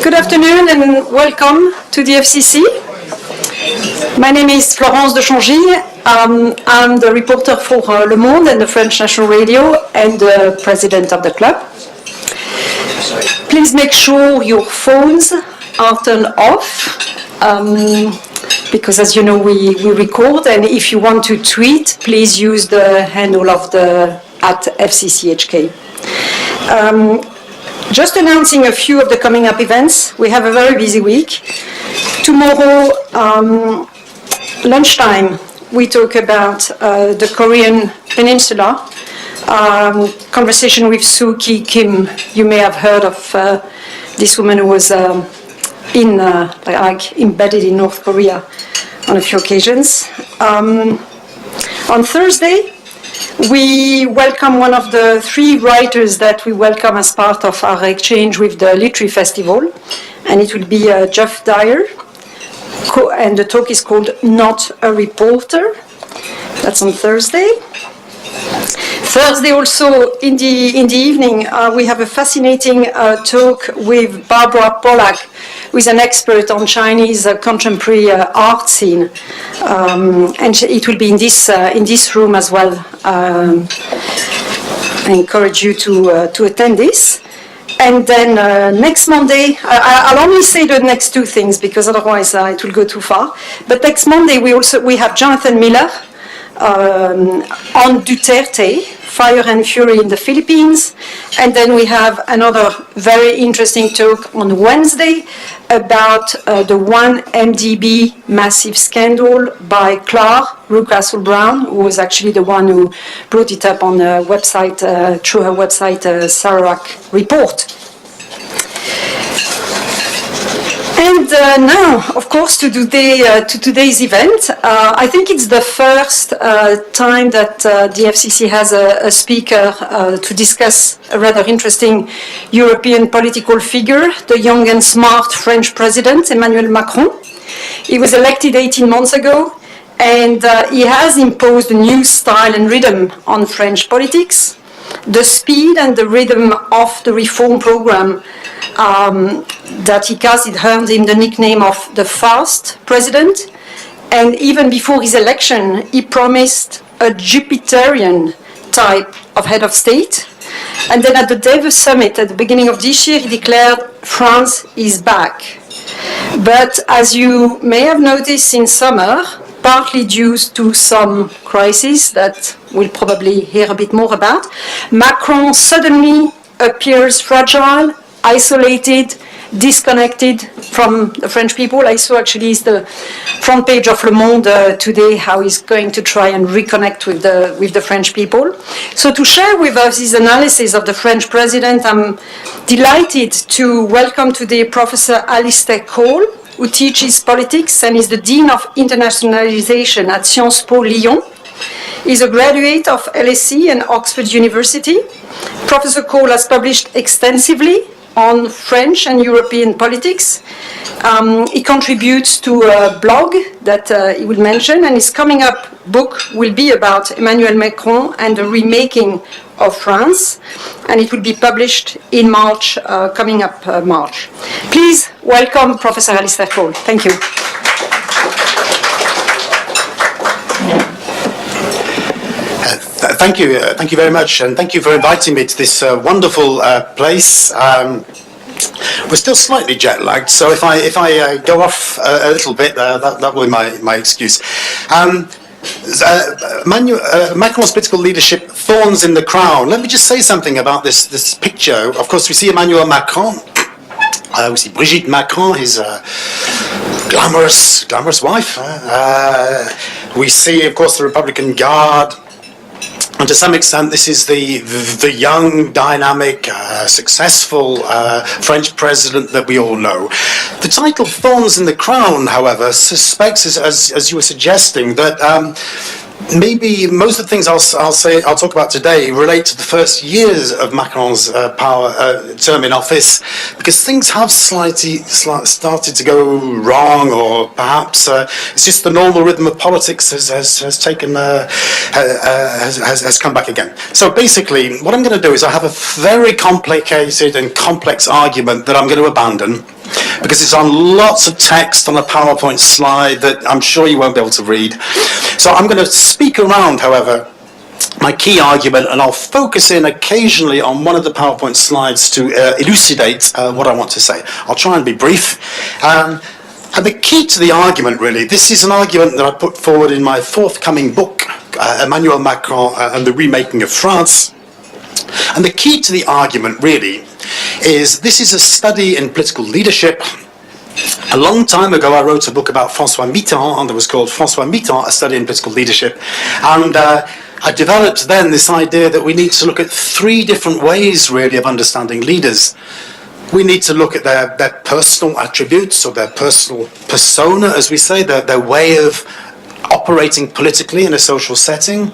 Good afternoon and welcome to the FCC. My name is Florence de Changy. I'm the reporter for Le Monde and the French National Radio and the president of the club. Please make sure your phones are turned off because, as you know, we record, and if you want to tweet, please use the handle of the @FCCHK. Just announcing a few of the coming up events. We have a very busy week. Tomorrow, lunchtime, we talk about the Korean Peninsula. Conversation with Soo Ki Kim. You may have heard of this woman who was embedded in North Korea on a few occasions. On Thursday, we welcome one of the three writers that we welcome as part of our exchange with the Literary Festival, and it will be Jeff Dyer, and the talk is called Not a Reporter. That's on Thursday. Thursday also, in the evening, we have a fascinating talk with Barbara Pollack, who is an expert on Chinese contemporary art scene, and it will be in this room as well. I encourage you to attend this. And then next Monday, I'll only say the next two things because otherwise it will go too far. But next Monday we have Jonathan Miller on Duterte, Fire and Fury in the Philippines. And then we have another very interesting talk on Wednesday about the 1MDB massive scandal by Clara Rucastle Brown, who was actually the one who brought it up on the website, through her website, Sararak Report. And now, of course, to today's event, I think it's the first time that the FCC has a speaker to discuss a rather interesting European political figure, the young and smart French president, Emmanuel Macron. He was elected 18 months ago, and he has imposed a new style and rhythm on French politics. The speed and the rhythm of the reform program that he cast, it earned him the nickname of the fast president. And even before his election, he promised a Jupiterian type of head of state. And then at the Davos summit at the beginning of this year, he declared France is back. But as you may have noticed in summer, partly due to some crises that we'll probably hear a bit more about, Macron suddenly appears fragile, isolated, disconnected from the French people. I saw actually the front page of Le Monde today how he's going to try and reconnect with the French people. So to share with us his analysis of the French president, I'm delighted to welcome today Professor Alistair Cole, who teaches politics and is the Dean of Internationalization at Sciences Po Lyon. He's a graduate of LSE and Oxford University. Professor Cole has published extensively on French and European politics. He contributes to a blog that he will mention, and his coming up book will be about Emmanuel Macron and the remaking of France, and it will be published in March, coming up March. Please welcome Professor Alistair Cole. Thank you. Thank you very much, and thank you for inviting me to this wonderful place. We're still slightly jet lagged, so if I go off a little bit, that will be my excuse. Macron's political leadership, thorns in the crown. Let me just say something about this picture. Of course, we see Emmanuel Macron. We see Brigitte Macron, his glamorous wife. We see, of course, the Republican Guard. And to some extent, this is the young, dynamic, successful French president that we all know. The title "Thorns in the Crown," however, suspects, as you were suggesting, that maybe most of the things I'll talk about today relate to the first years of Macron's term in office, because things have slightly started to go wrong, or perhaps it's just the normal rhythm of politics has come back again. So basically, what I'm going to do is I have a very complicated and complex argument that I'm going to abandon, because it's on lots of text on a PowerPoint slide that I'm sure you won't be able to read. So I'm going to speak around, however, my key argument, and I'll focus in occasionally on one of the PowerPoint slides to elucidate what I want to say. I'll try and be brief. And the key to the argument, really, this is an argument that I put forward in my forthcoming book, Emmanuel Macron and the Remaking of France. And the key to the argument, really, is this is a study in political leadership. A long time ago, I wrote a book about François Mitterrand that was called François Mitterrand, A Study in Political Leadership. And I developed then this idea that we need to look at three different ways, really, of understanding leaders. We need to look at their personal attributes, or their personal persona, as we say, their way of operating politically in a social setting.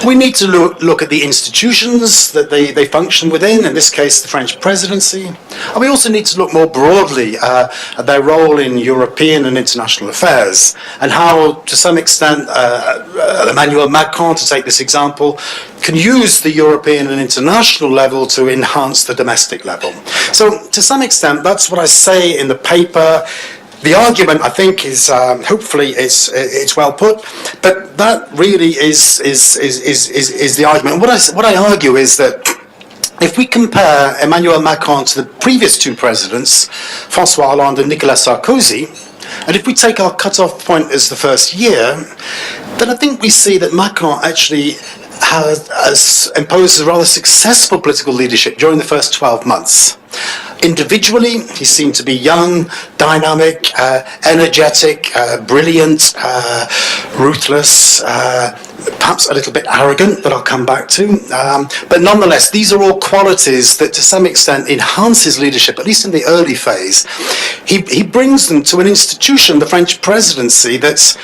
We need to look at the institutions that they function within, in this case the French presidency. And we also need to look more broadly at their role in European and international affairs, and how, to some extent, Emmanuel Macron, to take this example, can use the European and international level to enhance the domestic level. So, to some extent, that's what I say in the paper. The argument, I think, is hopefully it's well put, but that really is the argument. What I argue is that if we compare Emmanuel Macron to the previous two presidents, François Hollande and Nicolas Sarkozy, and if we take our cut-off point as the first year, then I think we see that Macron actually has imposed a rather successful political leadership during the first 12 months. Individually, he seemed to be young, dynamic, energetic, brilliant, ruthless, perhaps a little bit arrogant, that I'll come back to. But nonetheless, these are all qualities that to some extent enhance his leadership, at least in the early phase. He brings them to an institution, the French presidency, that's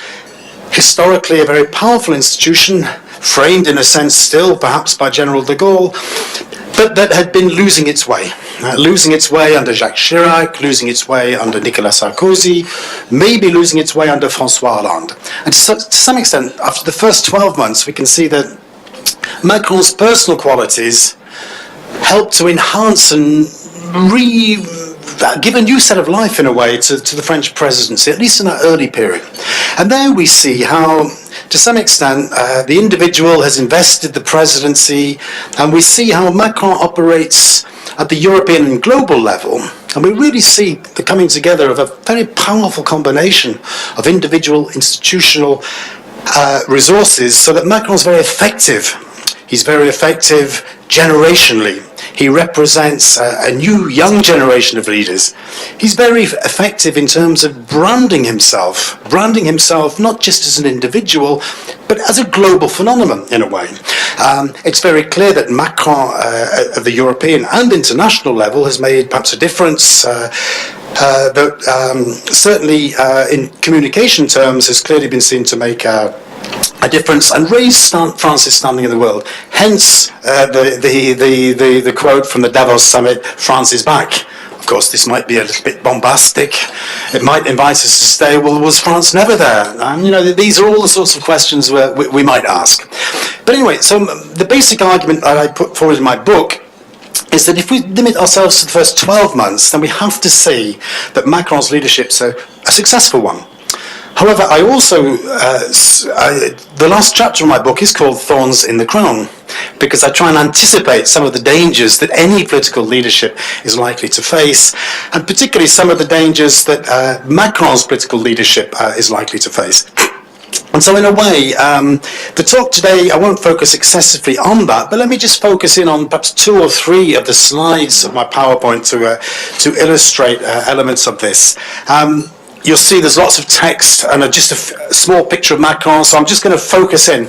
historically a very powerful institution, framed in a sense still perhaps by General de Gaulle, but that had been losing its way under Jacques Chirac, losing its way under Nicolas Sarkozy, maybe losing its way under François Hollande. And to some extent, after the first 12 months, we can see that Macron's personal qualities helped to enhance and give a new set of life, in a way, to the French presidency, at least in that early period. And there we see how, to some extent, the individual has invested the presidency, and we see how Macron operates at the European and global level. And we really see the coming together of a very powerful combination of individual, institutional resources, so that Macron's very effective. He's very effective generationally. He represents a new, young generation of leaders. He's very effective in terms of branding himself not just as an individual, but as a global phenomenon, in a way. It's very clear that Macron, at the European and international level, has made perhaps a difference. That certainly, in communication terms, has clearly been seen to make a difference and raise France's standing in the world. Hence the quote from the Davos summit, "France is back." Of course, this might be a little bit bombastic. It might invite us to say, well, was France never there? And, these are all the sorts of questions we might ask. But anyway, so the basic argument that I put forward in my book is that if we limit ourselves to the first 12 months, then we have to see that Macron's leadership's a successful one. However, I also, the last chapter of my book is called Thorns in the Crown, because I try and anticipate some of the dangers that any political leadership is likely to face, and particularly some of the dangers that Macron's political leadership is likely to face. And so in a way, the talk today, I won't focus excessively on that, but let me just focus in on perhaps 2 or 3 of the slides of my PowerPoint to illustrate elements of this. You'll see there's lots of text and just a small picture of Macron, so I'm just going to focus in.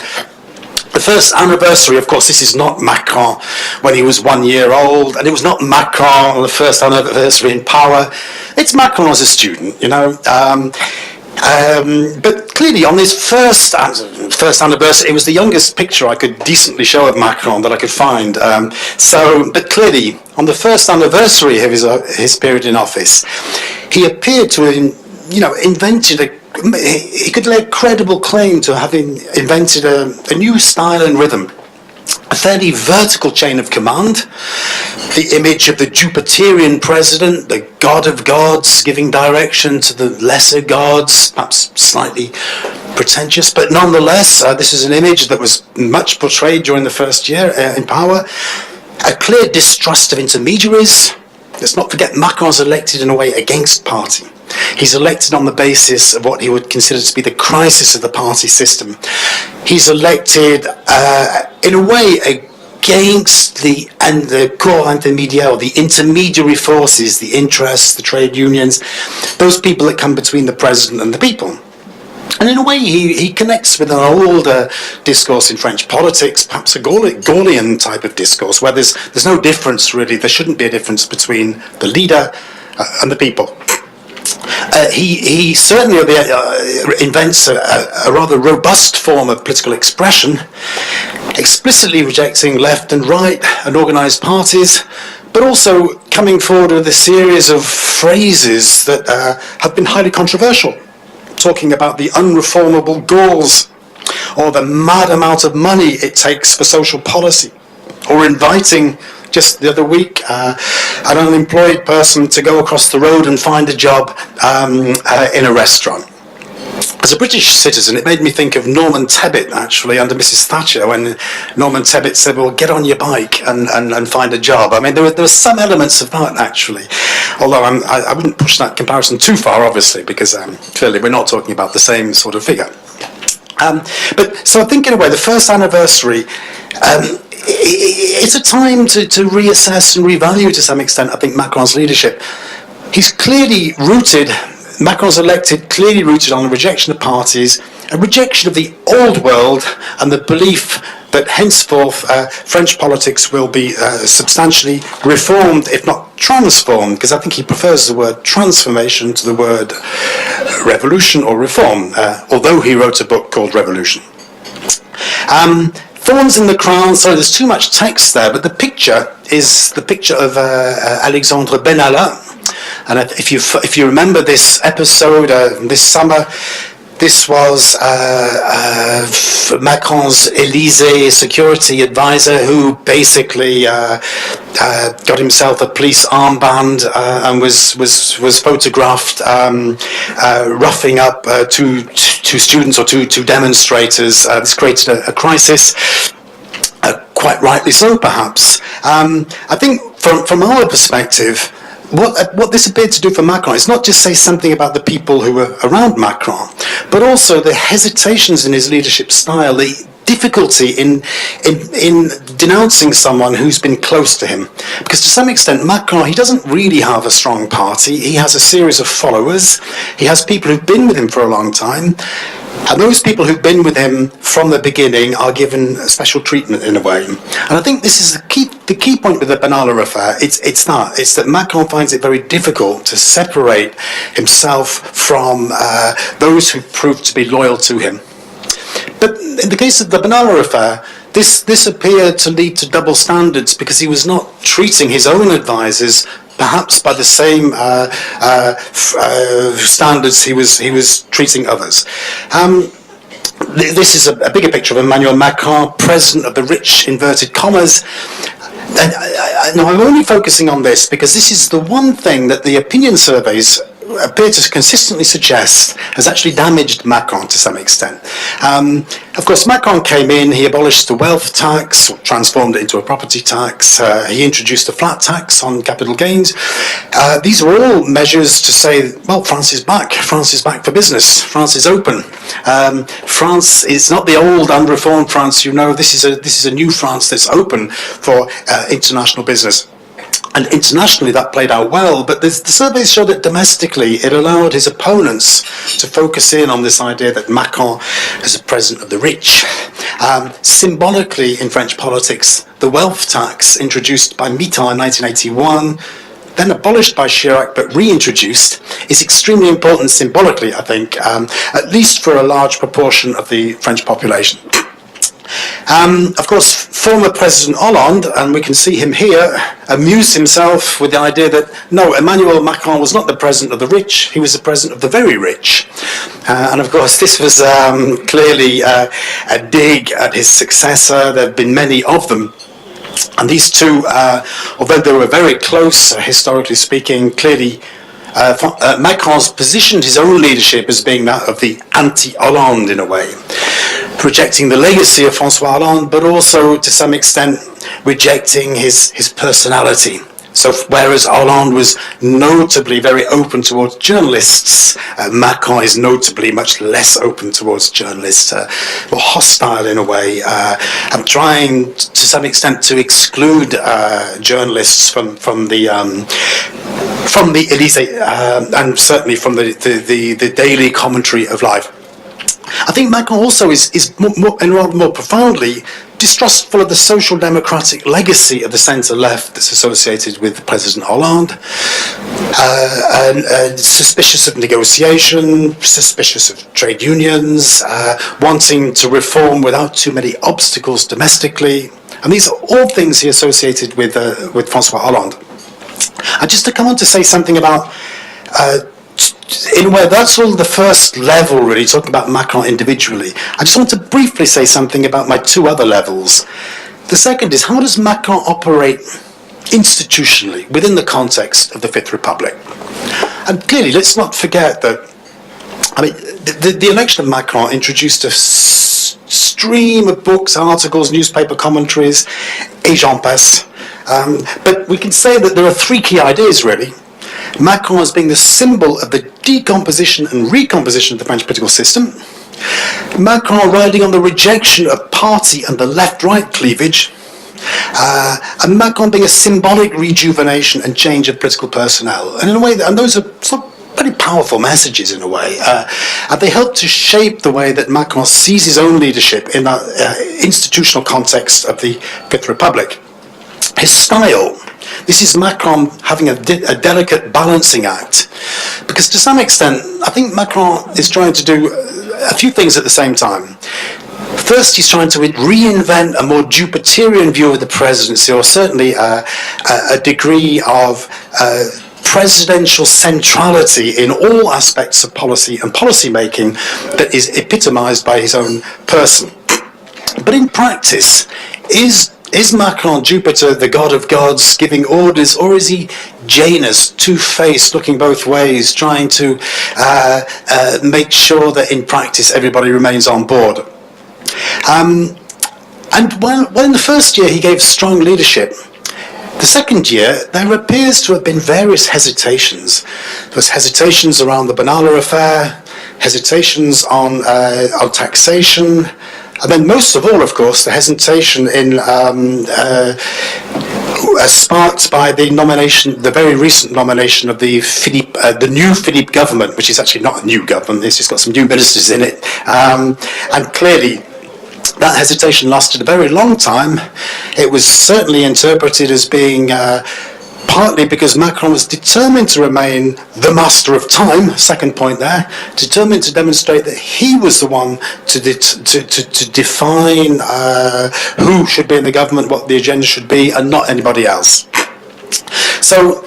The first anniversary, of course, this is not Macron when he was 1 year old, and it was not Macron on the first anniversary in power. It's Macron as a student, But clearly, on his first anniversary, it was the youngest picture I could decently show of Macron that I could find. But clearly, on the first anniversary of his period in office, he appeared to have, he could lay a credible claim to having invented a new style and rhythm. A fairly vertical chain of command, the image of the Jupiterian president, the god of gods, giving direction to the lesser gods, perhaps slightly pretentious, but nonetheless, this is an image that was much portrayed during the first year in power. A clear distrust of intermediaries. Let's not forget Macron's elected in a way against party. He's elected on the basis of what he would consider to be the crisis of the party system. He's elected in a way against the corps intermédiaire, the intermediary forces, the interests, the trade unions, those people that come between the president and the people. And in a way, he connects with an older discourse in French politics, perhaps a Gaullian type of discourse, where there's no difference really. There shouldn't be a difference between the leader and the people. He certainly invents a rather robust form of political expression, explicitly rejecting left and right and organised parties, but also coming forward with a series of phrases that have been highly controversial, talking about the unreformable Gauls, or the mad amount of money it takes for social policy, or inviting, just the other week, an unemployed person to go across the road and find a job in a restaurant. As a British citizen, it made me think of Norman Tebbit, actually, under Mrs. Thatcher, when Norman Tebbit said, well, get on your bike and find a job. I mean, there were some elements of that, actually. Although I wouldn't push that comparison too far, obviously, because clearly we're not talking about the same sort of figure. So I think, in a way, the first anniversary, it's a time to reassess and revalue, to some extent, I think, Macron's leadership. He's clearly rooted... Macron's elected, clearly rooted on a rejection of parties, a rejection of the old world, and the belief that henceforth French politics will be substantially reformed, if not transformed, because I think he prefers the word transformation to the word revolution or reform, although he wrote a book called Revolution. Thorns in the crown, sorry, there's too much text there, but the picture is the picture of Alexandre Benalla. And if you remember this episode this summer, this was Macron's Élysée security advisor, who basically got himself a police armband and was photographed roughing up two students or two demonstrators. This created a crisis. Quite rightly so, perhaps. I think from our perspective, what this appeared to do for Macron is not just say something about the people who were around Macron, but also the hesitations in his leadership style, the difficulty in denouncing someone who's been close to him. Because to some extent, Macron, he doesn't really have a strong party. He has a series of followers. He has people who've been with him for a long time. And those people who've been with him from the beginning are given special treatment in a way. And I think this is the key point with the Benalla affair. It's that Macron finds it very difficult to separate himself from those who proved to be loyal to him. But in the case of the Benalla affair, this appeared to lead to double standards, because he was not treating his own advisors perhaps by the same standards he was treating others. This is a bigger picture of Emmanuel Macron, president of the rich, inverted commas. And I'm only focusing on this because this is the one thing that the opinion surveys appear to consistently suggest has actually damaged Macron to some extent. Of course, Macron came in, he abolished the wealth tax, or transformed it into a property tax, he introduced a flat tax on capital gains. These are all measures to say, well, France is back for business, France is open. France is not the old unreformed France, this is a new France that's open for international business. And internationally that played out well, but the surveys show that domestically it allowed his opponents to focus in on this idea that Macron is a president of the rich. Symbolically in French politics, the wealth tax introduced by Mitterrand in 1981 then abolished by Chirac but reintroduced, is extremely important symbolically, I think, at least for a large proportion of the French population. Of course, former President Hollande, and we can see him here, amused himself with the idea that, no, Emmanuel Macron was not the president of the rich, he was the president of the very rich. And of course, this was clearly a dig at his successor. There have been many of them. And these two, although they were very close, historically speaking, clearly Macron's positioned his own leadership as being that of the anti-Hollande in a way, rejecting the legacy of François Hollande, but also to some extent rejecting his personality. So whereas Hollande was notably very open towards journalists, Macron is notably much less open towards journalists, or hostile in a way, and trying to some extent to exclude journalists from the Élysée, and certainly from the daily commentary of life. I think Macron also is more profoundly distrustful of the social democratic legacy of the centre-left that's associated with President Hollande, and suspicious of negotiation, suspicious of trade unions, wanting to reform without too many obstacles domestically. And these are all things he associated with François Hollande. And just to come on to say something about in a way, that's all the first level, really, talking about Macron individually. I just want to briefly say something about my two other levels. The second is, how does Macron operate institutionally within the context of the Fifth Republic? And clearly, let's not forget that, I mean, the election of Macron introduced a stream of books, articles, newspaper commentaries, et j'en passe. But we can say that there are three key ideas, really. Macron as being the symbol of the decomposition and recomposition of the French political system. Macron riding on the rejection of party and the left-right cleavage. And Macron being a symbolic rejuvenation and change of political personnel. And in a way, and those are some pretty powerful messages in a way. And they help to shape the way that Macron sees his own leadership in that institutional context of the Fifth Republic. His style. This is Macron having a delicate balancing act, because to some extent, I think Macron is trying to do a few things at the same time. First, he's trying to reinvent a more Jupiterian view of the presidency, or certainly a degree of presidential centrality in all aspects of policy and policy making that is epitomized by his own person. But in practice, is Macron Jupiter, the god of gods, giving orders, or is he Janus, two-faced, looking both ways, trying to make sure that in practice everybody remains on board? And while in the first year he gave strong leadership, the second year there appears to have been various hesitations. There was hesitations around the Banala affair, hesitations on taxation, and then most of all, of course, the hesitation sparked by the nomination, the very recent nomination of the new Philippe government, which is actually not a new government, it's just got some new ministers in it. And clearly, that hesitation lasted a very long time. It was certainly interpreted as being partly because Macron was determined to remain the master of time, second point there, determined to demonstrate that he was the one to define who should be in the government, what the agenda should be, and not anybody else. So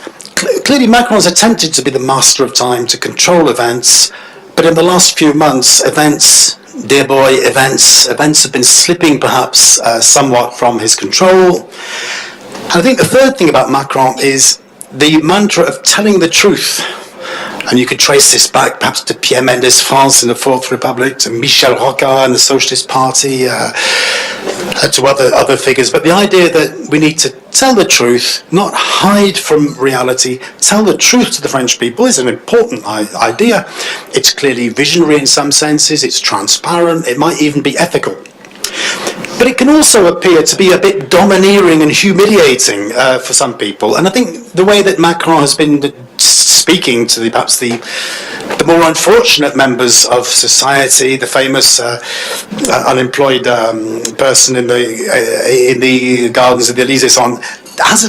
clearly Macron's attempted to be the master of time, to control events, but in the last few months, events have been slipping perhaps somewhat from his control. And I think the third thing about Macron is the mantra of telling the truth. And you could trace this back perhaps to Pierre Mendès France in the Fourth Republic, to Michel Rocard in the Socialist Party, to other figures. But the idea that we need to tell the truth, not hide from reality, tell the truth to the French people is an important idea. It's clearly visionary in some senses, it's transparent, it might even be ethical. But it can also appear to be a bit domineering and humiliating for some people. And I think the way that Macron has been speaking to perhaps the more unfortunate members of society, the famous unemployed person in the gardens of the Élysée, has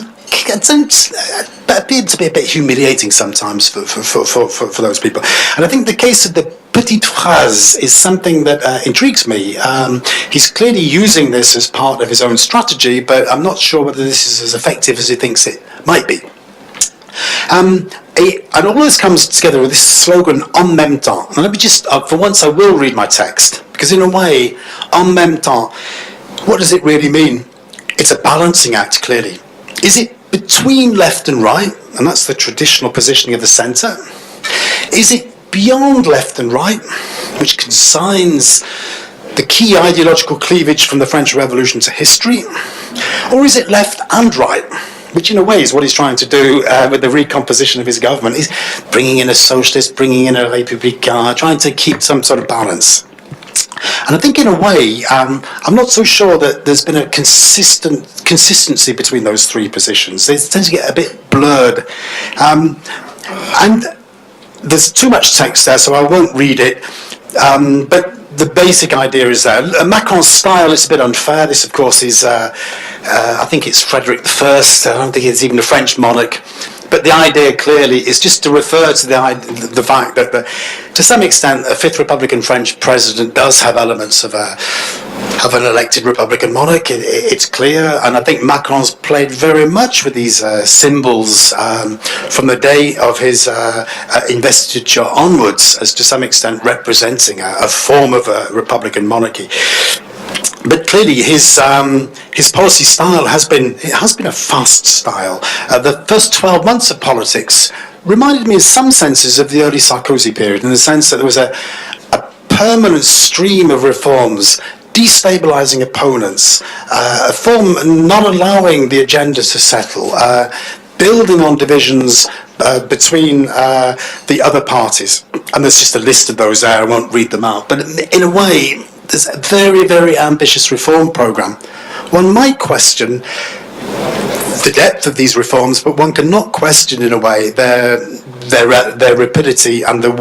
appeared to be a bit humiliating sometimes for those people. And I think the case of the petite phrase is something that intrigues me. He's clearly using this as part of his own strategy, but I'm not sure whether this is as effective as he thinks it might be. And all this comes together with this slogan, en même temps. And let me just, for once I will read my text, because in a way, en même temps, what does it really mean? It's a balancing act, clearly. Is it between left and right, and that's the traditional positioning of the centre? Is it beyond left and right, which consigns the key ideological cleavage from the French Revolution to history? Or is it left and right, which in a way is what he's trying to do with the recomposition of his government? He's bringing in a socialist, bringing in a républicain, trying to keep some sort of balance. And I think in a way, I'm not so sure that there's been a consistency between those three positions. They tend to get a bit blurred. And there's too much text there, so I won't read it. But the basic idea is there. Macron's style is a bit unfair. This, of course, is, I think it's Frederick I. I don't think it's even a French monarch. But the idea clearly is just to refer to the fact that, to some extent, a fifth Republican French president does have elements of an elected Republican monarch. It's clear, and I think Macron's played very much with these symbols from the day of his investiture onwards, as to some extent representing a form of a Republican monarchy. But clearly, his policy style has been a fast style. The first 12 months of politics reminded me, in some senses, of the early Sarkozy period, in the sense that there was a permanent stream of reforms, destabilising opponents, a form not allowing the agenda to settle, building on divisions between the other parties. And there's just a list of those there. I won't read them out. But in a way, there's a very, very ambitious reform programme. One might question the depth of these reforms, but one cannot question, in a way, their rapidity and the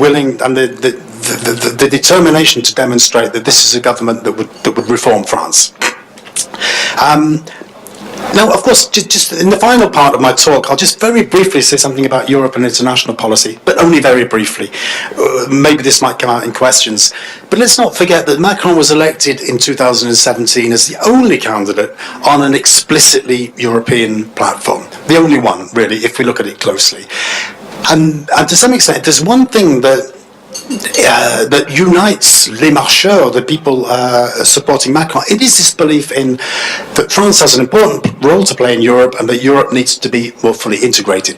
determination to demonstrate that this is a government that would reform France. Now, of course, just in the final part of my talk, I'll just very briefly say something about Europe and international policy, but only very briefly. Maybe this might come out in questions. But let's not forget that Macron was elected in 2017 as the only candidate on an explicitly European platform. The only one, really, if we look at it closely. And to some extent, there's one thing that unites les marcheurs, the people supporting Macron. It is this belief in that France has an important role to play in Europe and that Europe needs to be more fully integrated.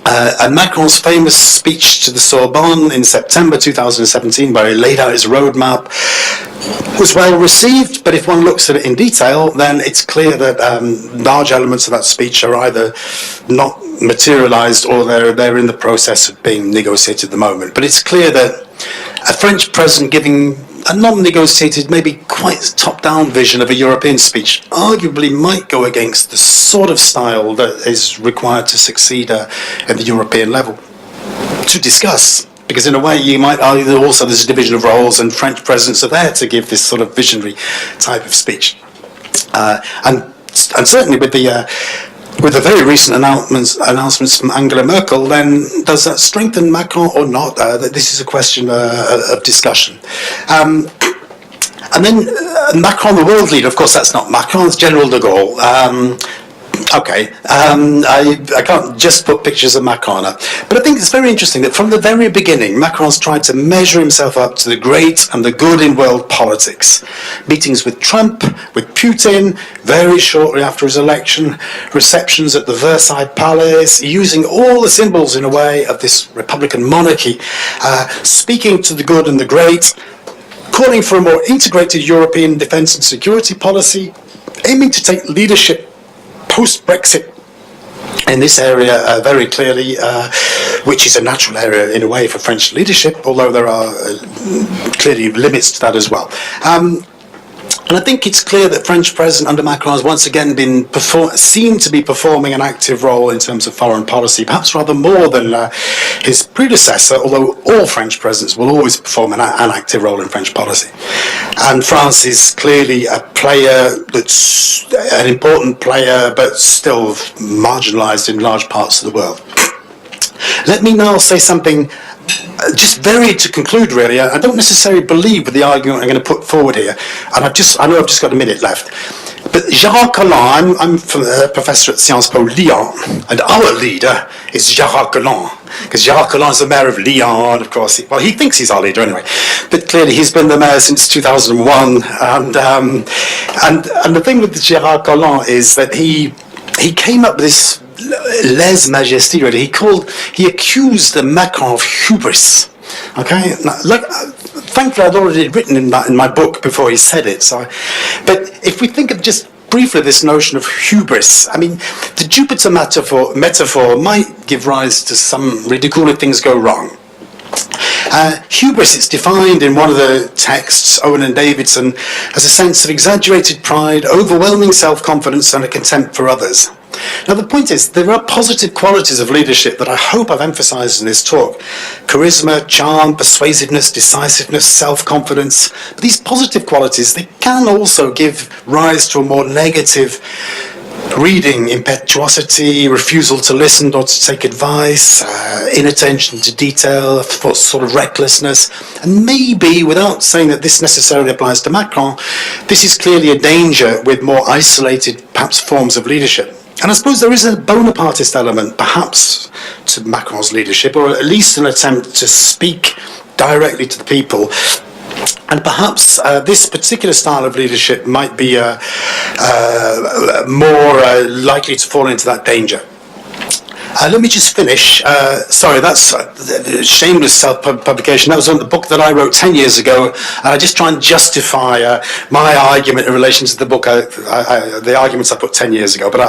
And Macron's famous speech to the Sorbonne in September 2017, where he laid out his roadmap, was well received, but if one looks at it in detail, then it's clear that large elements of that speech are either not materialised or they're in the process of being negotiated at the moment. But it's clear that a French president giving a non-negotiated, maybe quite top-down vision of a European speech arguably might go against the sort of style that is required to succeed at the European level. To discuss, because in a way you might argue that also there's a division of roles and French presidents are there to give this sort of visionary type of speech. And certainly with the very recent announcements from Angela Merkel, then does that strengthen Macron or not? This is a question of discussion. And then Macron, the world leader, of course, that's not Macron, it's General de Gaulle. I can't just put pictures of Macron up. But I think it's very interesting that from the very beginning, Macron's tried to measure himself up to the great and the good in world politics. Meetings with Trump, with Putin, very shortly after his election, receptions at the Versailles Palace, using all the symbols, in a way, of this Republican monarchy, speaking to the good and the great, calling for a more integrated European defence and security policy, aiming to take leadership post-Brexit in this area very clearly, which is a natural area in a way for French leadership, although there are clearly limits to that as well. And I think it's clear that French President under Macron has once again been seemed to be performing an active role in terms of foreign policy, perhaps rather more than his predecessor, although all French presidents will always perform an active role in French policy. And France is clearly a player that's an important player, but still marginalised in large parts of the world. Let me now say something just very to conclude, really. I don't necessarily believe with the argument I'm going to put forward here, and I know I've just got a minute left. But Gerard Collin, I'm a professor at Sciences Po Lyon, and our leader is Gerard Collin, because Gerard Collin is the mayor of Lyon, of course. Well, he thinks he's our leader anyway, but clearly he's been the mayor since 2001. And the thing with Gerard Collin is that he came up with this lèse-majesté, really. He accused the Macron of hubris. Okay, now, thankfully I'd already written in my book before he said it. But if we think of just briefly this notion of hubris, I mean, the Jupiter metaphor might give rise to some ridicule if things go wrong. Hubris, it's defined in one of the texts, Owen and Davidson, as a sense of exaggerated pride, overwhelming self-confidence, and a contempt for others. Now, the point is, there are positive qualities of leadership that I hope I've emphasised in this talk. Charisma, charm, persuasiveness, decisiveness, self-confidence. But these positive qualities, they can also give rise to a more negative reading: impetuosity, refusal to listen or to take advice, inattention to detail, sort of recklessness. And maybe, without saying that this necessarily applies to Macron, this is clearly a danger with more isolated, perhaps, forms of leadership. And I suppose there is a Bonapartist element, perhaps, to Macron's leadership, or at least an attempt to speak directly to the people. And perhaps this particular style of leadership might be more likely to fall into that danger. Let me just finish. Sorry, that's shameless self-publication. That was on the book that I wrote 10 years ago, and I just try and justify my argument in relation to the book, the arguments I put 10 years ago. But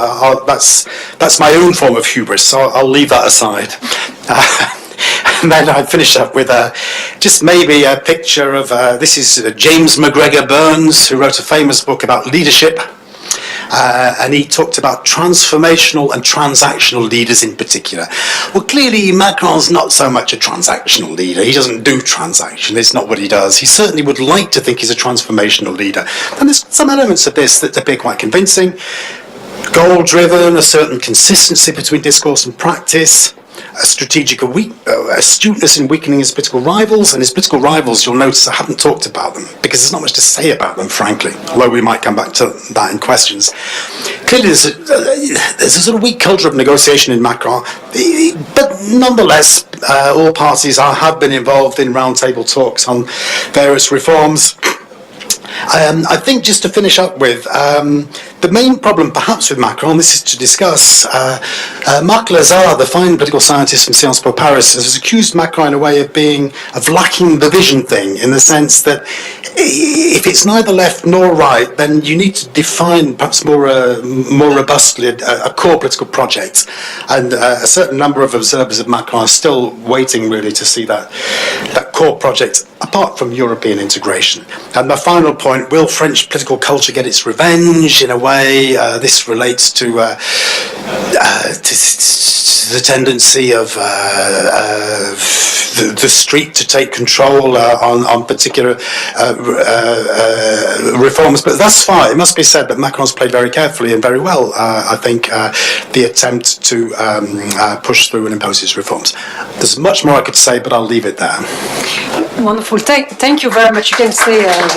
that's my own form of hubris, so I'll leave that aside. And then I'd finish up with just maybe a picture of, this is James McGregor Burns, who wrote a famous book about leadership. And he talked about transformational and transactional leaders in particular. Well, clearly Macron's not so much a transactional leader. He doesn't do transaction. It's not what he does. He certainly would like to think he's a transformational leader. And there's some elements of this that appear quite convincing. Goal-driven, a certain consistency between discourse and practice, a strategic astuteness in weakening his political rivals. And his political rivals, you'll notice I haven't talked about them because there's not much to say about them, frankly, although we might come back to that in questions. Clearly there's a sort of weak culture of negotiation in Macron, but nonetheless all parties have been involved in roundtable talks on various reforms. I think, just to finish up with, the main problem perhaps with Macron, this is to discuss, Marc Lazare, the fine political scientist from Sciences Po Paris, has accused Macron in a way of lacking the vision thing, in the sense that if it's neither left nor right, then you need to define perhaps more robustly a core political project. And a certain number of observers of Macron are still waiting really to see that core project apart from European integration. And my final point, will French political culture get its revenge? In a way, this relates to the tendency of the street to take control on particular reforms. But thus far, it must be said that Macron's played very carefully and very well, I think, the attempt to push through and impose his reforms. There's much more I could say, but I'll leave it there. Wonderful. Thank you very much. You can stay there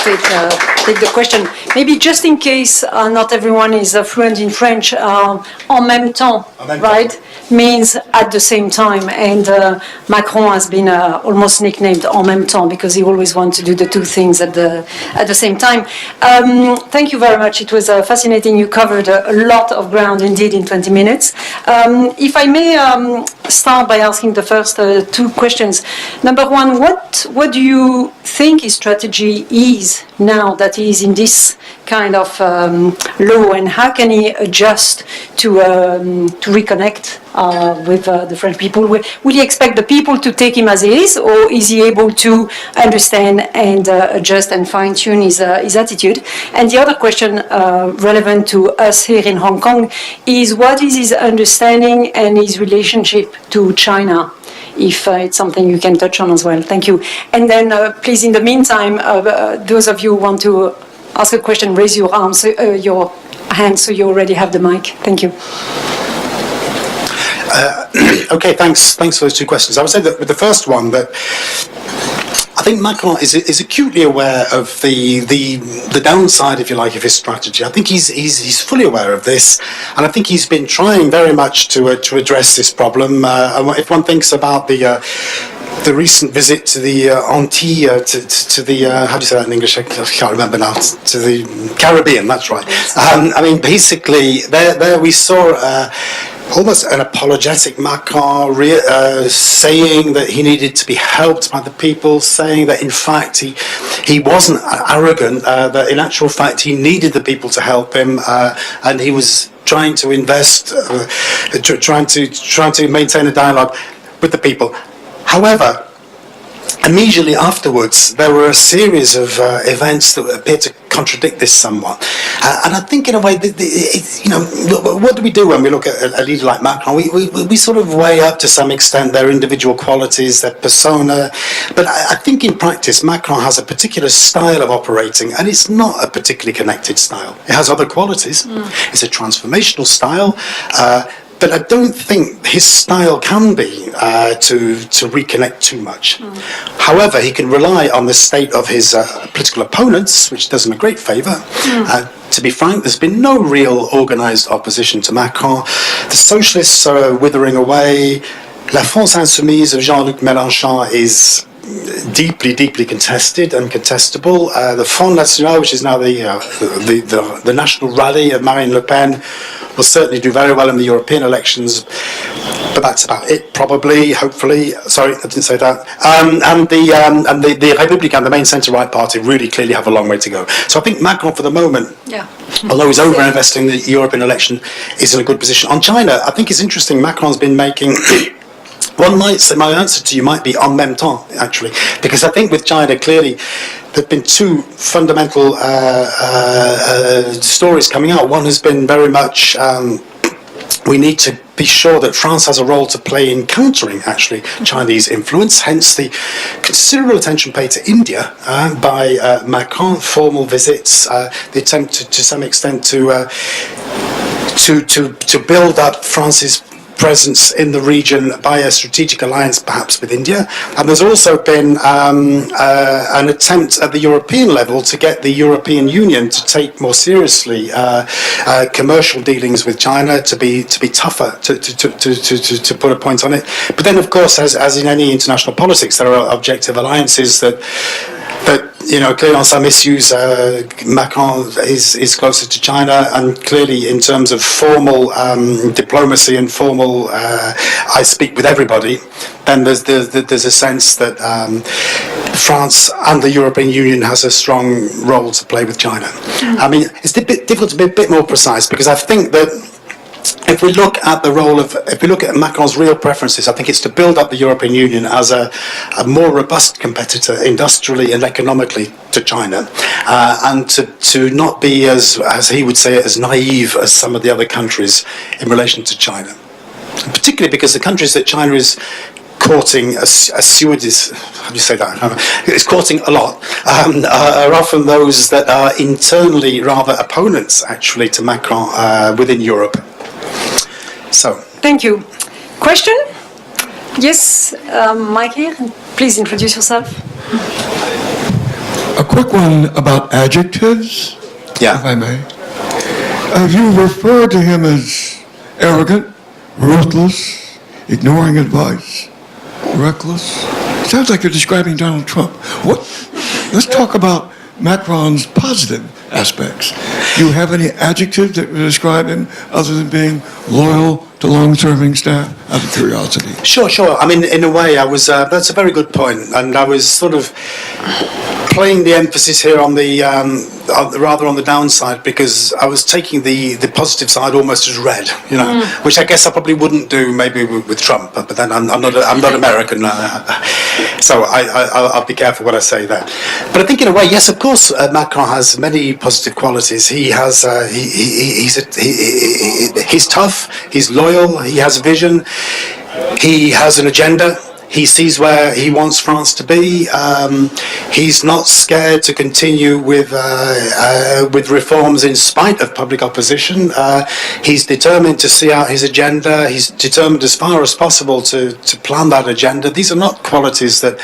to take the question. Maybe just in case not everyone is fluent in French, en même temps, right, means at the same time. And Macron has been almost nicknamed en même temps because he always wants to do the two things at the same time. Thank you very much. It was fascinating. You covered a lot of ground indeed in 20 minutes. If I may start by asking the first two questions. Number one, what do you think his strategy is now that he is in this kind of law, and how can he adjust to reconnect with the French people? Will he expect the people to take him as he is, or is he able to understand and adjust and fine-tune his attitude? And the other question relevant to us here in Hong Kong is, what is his understanding and his relationship to China? If it's something you can touch on as well. Thank you. And then please, in the meantime, those of you who want to ask a question, raise your arm, your hand, so you already have the mic. Thank you. Okay, thanks for those two questions. I would say that with the first one, that I think Macron is acutely aware of the downside, if you like, of his strategy. I think he's fully aware of this, and I think he's been trying very much to address this problem. If one thinks about the recent visit to the Antilles, to the how do you say that in English? I can't remember now. To the Caribbean. That's right. I mean, basically, there we saw. Almost an apologetic Macron saying that he needed to be helped by the people, saying that in fact he wasn't arrogant, that in actual fact he needed the people to help him, and he was trying to invest, trying to maintain a dialogue with the people. However, immediately afterwards, there were a series of events that appeared to contradict this somewhat. And I think, in a way, what do we do when we look at a leader like Macron? We sort of weigh up to some extent their individual qualities, their persona. But I think in practice, Macron has a particular style of operating, and it's not a particularly connected style. It has other qualities. It's a transformational style. But I don't think his style can be to reconnect too much. However, he can rely on the state of his political opponents, which does him a great favour. To be frank, there's been no real organised opposition to Macron. The socialists are withering away. La France Insoumise of Jean-Luc Mélenchon is deeply, deeply contested and contestable. The Front National, which is now the national rally of Marine Le Pen, will certainly do very well in the European elections, but that's about it, probably, hopefully. Sorry, I didn't say that. And the Républicains, the main centre-right party, really clearly have a long way to go. So I think Macron, for the moment, although he's over-investing the European election, is in a good position. On China, I think it's interesting, Macron's been making... One might say my answer to you might be en même temps, actually, because I think with China, clearly, there have been two fundamental stories coming out. One has been very much we need to be sure that France has a role to play in countering, actually, Chinese influence, hence the considerable attention paid to India by Macron, formal visits, the attempt to some extent to build up France's presence in the region by a strategic alliance, perhaps with India. And there's also been an attempt at the European level to get the European Union to take more seriously commercial dealings with China, to be tougher, to put a point on it. But then, of course, as in any international politics, there are objective alliances that clearly on some issues, Macron is closer to China, and clearly in terms of formal diplomacy and formal, I speak with everybody, then there's a sense that France and the European Union has a strong role to play with China. I mean, it's a bit difficult to be a bit more precise, because I think that if we look at Macron's real preferences, I think it's to build up the European Union as a more robust competitor industrially and economically to China, and to not be, as he would say, as naive as some of the other countries in relation to China. And particularly because the countries that China is courting how do you say that? It's courting a lot, are often those that are internally rather opponents, actually, to Macron within Europe. So. Thank you. Question? Yes, Mike here. Please introduce yourself. A quick one about adjectives, if I may. You referred to him as arrogant, ruthless, ignoring advice, reckless. Sounds like you're describing Donald Trump. Let's talk about Macron's positive aspects. Do you have any adjectives that would describe him other than being loyal to long-serving staff, out of curiosity? Sure. I mean, in a way, that's a very good point, and I was sort of playing the emphasis here on the rather on the downside, because I was taking the positive side almost as read, which I guess I probably wouldn't do maybe with Trump. But then I'm not American, so I'll be careful what I say there. But I think in a way, yes, of course, Macron has many positive qualities. He has he's tough, he's loyal, he has a vision, he has an agenda. He sees where he wants France to be. He's not scared to continue with reforms in spite of public opposition. He's determined to see out his agenda. He's determined as far as possible to plan that agenda. These are not qualities that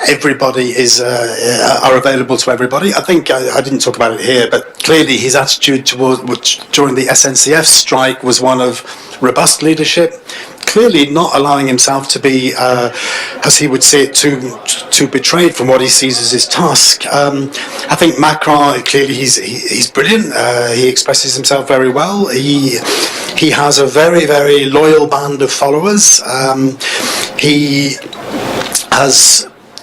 everybody are available to everybody. I think I didn't talk about it here, but clearly his attitude during the SNCF strike was one of robust leadership. Clearly not allowing himself to be, as he would see it, too betrayed from what he sees as his task. I think Macron, clearly he's brilliant. He expresses himself very well. He has a very, very loyal band of followers.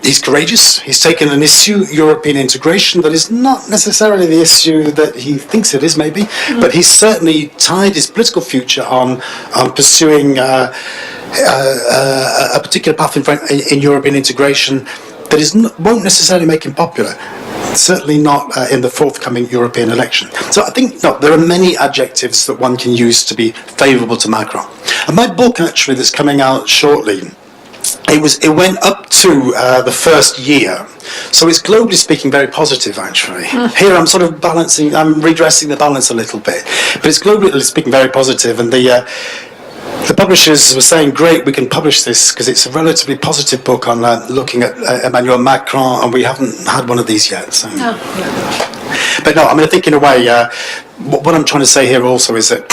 He's courageous. He's taken an issue, European integration, that is not necessarily the issue that he thinks it is, maybe, but he's certainly tied his political future on pursuing a particular path in European integration that won't necessarily make him popular. Certainly not in the forthcoming European election. So I think, there are many adjectives that one can use to be favourable to Macron. And my book, actually, that's coming out shortly, it went up to the first year, so it's globally speaking very positive, actually. Here I'm sort of I'm redressing the balance a little bit, but it's globally speaking very positive, and the publishers were saying, great, we can publish this because it's a relatively positive book on looking at Emmanuel Macron, and we haven't had one of these yet. So. But no, I mean, I think in a way, what I'm trying to say here also is that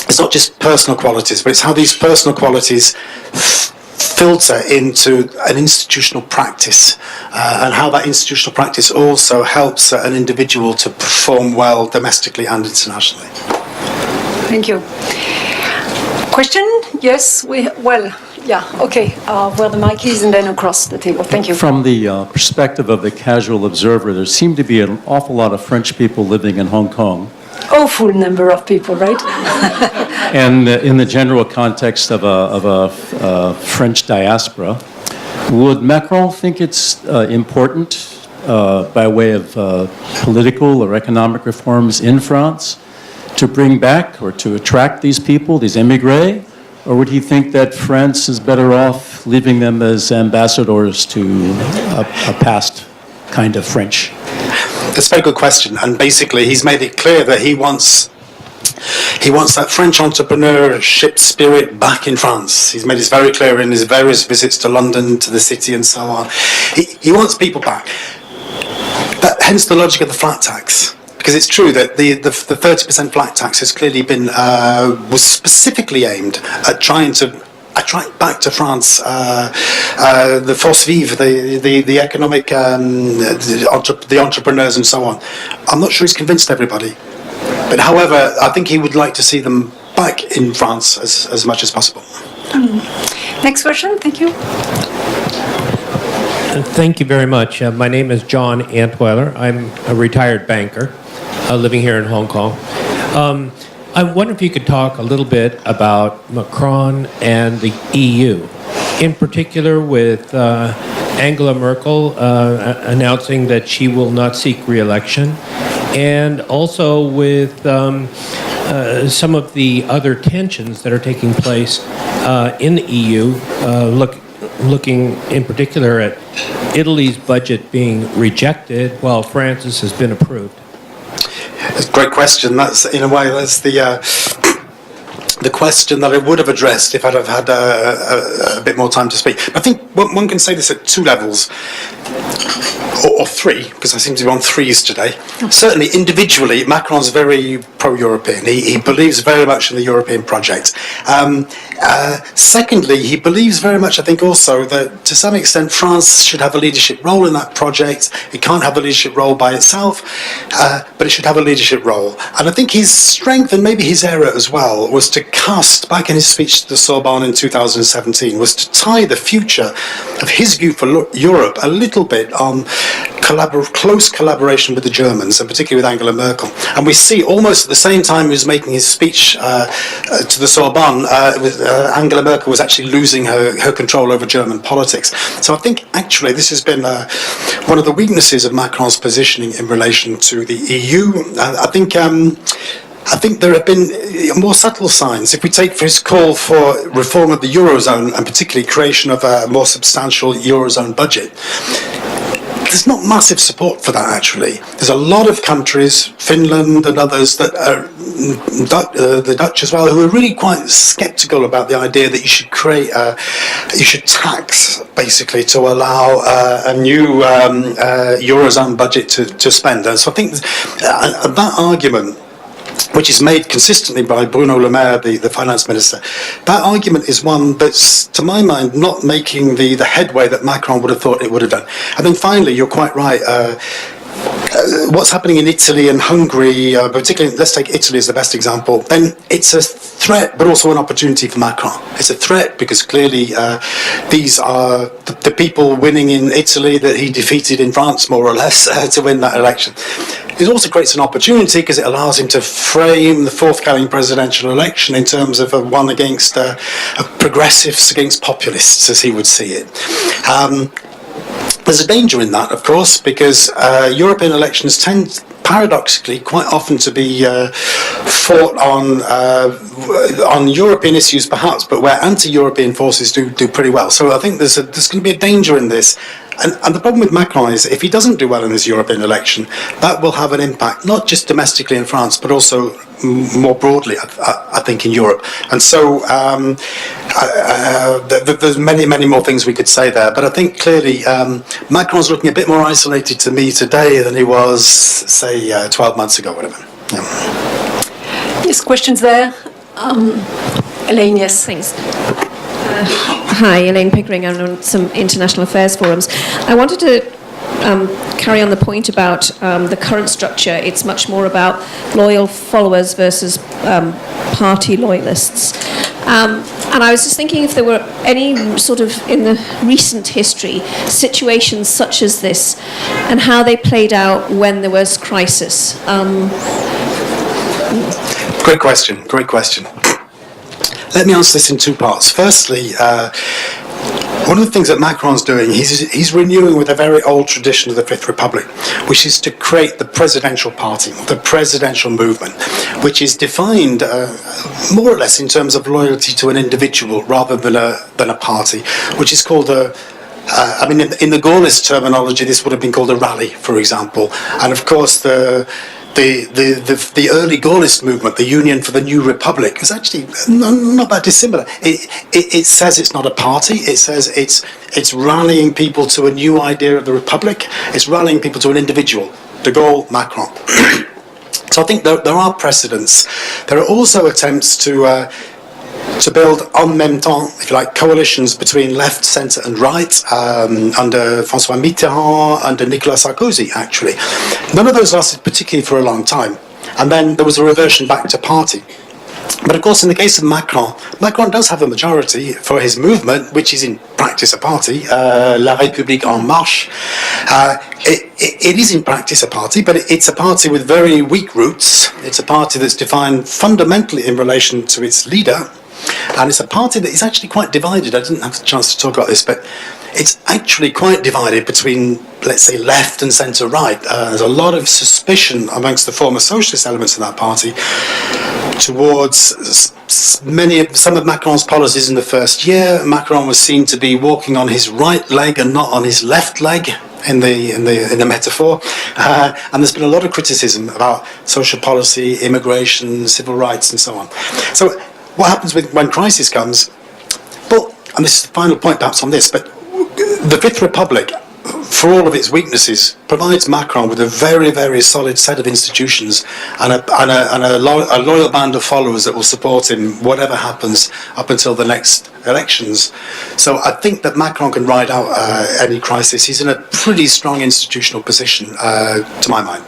it's not just personal qualities, but it's how these personal qualities filter into an institutional practice, and how that institutional practice also helps an individual to perform well domestically and internationally. Thank you. Question? Yes, where the mic is, and then across the table. Thank you. From the perspective of the casual observer, there seem to be an awful lot of French people living in Hong Kong. Awful number of people, right? And in the general context of a French diaspora, would Macron think it's important by way of political or economic reforms in France to bring back or to attract these people, these émigrés? Or would he think that France is better off leaving them as ambassadors to a past kind of French? That's a very good question, and basically he's made it clear that he wants that French entrepreneurship spirit back in France. He's made this very clear in his various visits to London, to the city, and so on. He wants people back. Hence the logic of the flat tax. Because it's true that the 30% flat tax has clearly been was specifically aimed at trying to attract back to France the force vive, the economic, the entrepreneurs and so on. I'm not sure he's convinced everybody, but however, I think he would like to see them back in France as much as possible. Next question, thank you. Thank you very much. My name is John Antweiler. I'm a retired banker living here in Hong Kong. I wonder if you could talk a little bit about Macron and the EU, in particular with Angela Merkel announcing that she will not seek re-election, and also with some of the other tensions that are taking place in the EU, looking in particular at Italy's budget being rejected while France's has been approved. That's a great question. That's, in a way, that's the question that I would have addressed if I'd have had a bit more time to speak. I think one can say this at two levels, or three, because I seem to be on threes today. Certainly, individually, Macron's very pro-European. He believes very much in the European project. Secondly, he believes very much, I think, also that to some extent France should have a leadership role in that project. It can't have a leadership role by itself, but it should have a leadership role. And I think his strength, and maybe his error as well, was to cast, back in his speech to the Sorbonne in 2017, was to tie the future of his view for Europe a little bit on close collaboration with the Germans, and particularly with Angela Merkel. And we see almost at the same time he was making his speech to the Sorbonne, Angela Merkel was actually losing her control over German politics. So I think actually this has been one of the weaknesses of Macron's positioning in relation to the EU. I think there have been more subtle signs. If we take for his call for reform of the Eurozone, and particularly creation of a more substantial Eurozone budget, there's not massive support for that, actually. There's a lot of countries, Finland and others, that are, the Dutch as well, who are really quite sceptical about the idea that you should create, you should tax, basically, to allow a new Eurozone budget to spend. And so I think that argument, which is made consistently by Bruno Le Maire, the finance minister, that argument is one that's, to my mind, not making the headway that Macron would have thought it would have done. And then finally, you're quite right, what's happening in Italy and Hungary, particularly, let's take Italy as the best example, then it's a threat, but also an opportunity for Macron. It's a threat because clearly these are the people winning in Italy that he defeated in France, more or less, to win that election. It also creates an opportunity because it allows him to frame the forthcoming presidential election in terms of a one against progressives against populists, as he would see it. There's a danger in that, of course, because European elections tend, paradoxically, quite often to be fought on European issues, perhaps, but where anti-European forces do pretty well. So I think there's going to be a danger in this. And the problem with Macron is if he doesn't do well in this European election, that will have an impact, not just domestically in France, but also more broadly, I think, in Europe. And so there's many more things we could say there. But I think clearly Macron's looking a bit more isolated to me today than he was, say, 12 months ago, whatever. Yeah. Yes, questions there? Elaine, yes. Thanks. Hi, Elaine Pickering. I'm on some international affairs forums. I wanted to carry on the point about the current structure. It's much more about loyal followers versus party loyalists. And I was just thinking if there were any sort of, in the recent history, situations such as this, and how they played out when there was crisis. Great question. Let me answer this in two parts. Firstly, one of the things that Macron's doing, he's renewing with a very old tradition of the Fifth Republic, which is to create the presidential party, the presidential movement, which is defined more or less in terms of loyalty to an individual rather than a party, which is called in the Gaullist terminology, this would have been called a rally, for example. And of course, the early Gaullist movement, the Union for the New Republic, is actually not that dissimilar. It says it's not a party. It says it's rallying people to a new idea of the Republic. It's rallying people to an individual, de Gaulle, Macron. So I think there are precedents. There are also attempts to build en même temps, if you like, coalitions between left, centre and right, under François Mitterrand, under Nicolas Sarkozy, actually. None of those lasted particularly for a long time. And then there was a reversion back to party. But of course, in the case of Macron does have a majority for his movement, which is in practice a party, La République en Marche. It is in practice a party, but it's a party with very weak roots. It's a party that's defined fundamentally in relation to its leader. And it's a party that is actually quite divided. I didn't have a chance to talk about this, but it's actually quite divided between, let's say, left and centre-right. There's a lot of suspicion amongst the former socialist elements of that party towards some of Macron's policies in the first year. Macron was seen to be walking on his right leg and not on his left leg, in the metaphor, and there's been a lot of criticism about social policy, immigration, civil rights, and so on. So what happens when crisis comes? Well, and this is the final point perhaps on this, but the Fifth Republic, for all of its weaknesses, provides Macron with a very, very solid set of institutions and a loyal band of followers that will support him whatever happens up until the next elections. So I think that Macron can ride out any crisis. He's in a pretty strong institutional position, to my mind.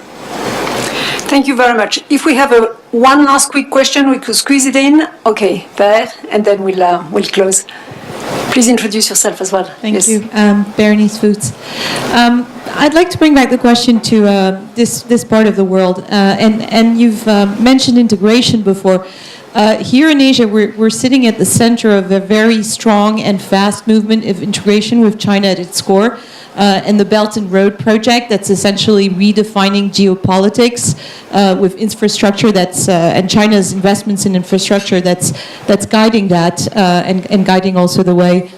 Thank you very much. If we have one last quick question, we could squeeze it in. Okay, there, and then we'll close. Please introduce yourself as well. Thank you. Berenice Foots. I'd like to bring back the question to this part of the world, and you've mentioned integration before. Here in Asia, we're sitting at the center of a very strong and fast movement of integration with China at its core, and the Belt and Road project that's essentially redefining geopolitics with infrastructure and China's investments in infrastructure that's guiding that and guiding also the way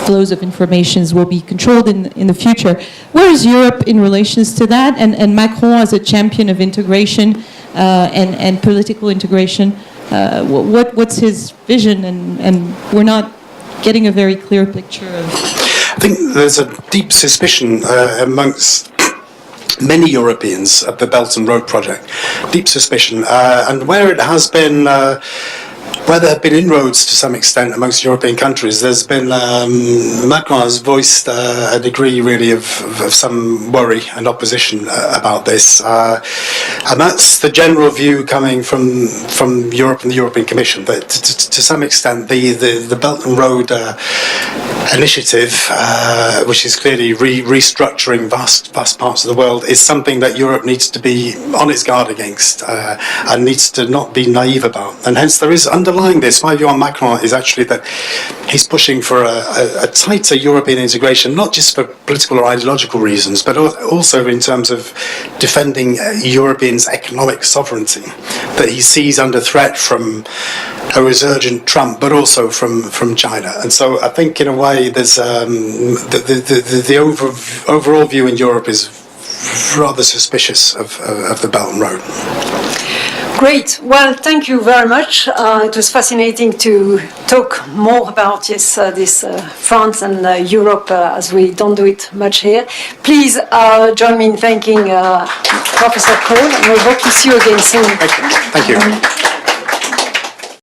flows of information will be controlled in the future. Where is Europe in relations to that? And Macron as a champion of integration and political integration, what's his vision? And we're not getting a very clear picture of... I think there's a deep suspicion amongst many Europeans of the Belt and Road project. Deep suspicion. And where it has been... where there have been inroads to some extent amongst European countries, there's been, Macron has voiced a degree really of some worry and opposition about this. And that's the general view coming from Europe and the European Commission, that to some extent the Belt and Road initiative, which is clearly restructuring vast parts of the world, is something that Europe needs to be on its guard against and needs to not be naive about. And hence there is underlying this, my view on Macron is actually that he's pushing for a tighter European integration, not just for political or ideological reasons, but also in terms of defending Europeans' economic sovereignty, that he sees under threat from a resurgent Trump, but also from China. And so I think in a way there's the overall view in Europe is rather suspicious of the Belt and Road. Great. Well, thank you very much. It was fascinating to talk more about this France and Europe as we don't do it much here. Please join me in thanking Professor Cole, and we hope to see you again soon. Thank you.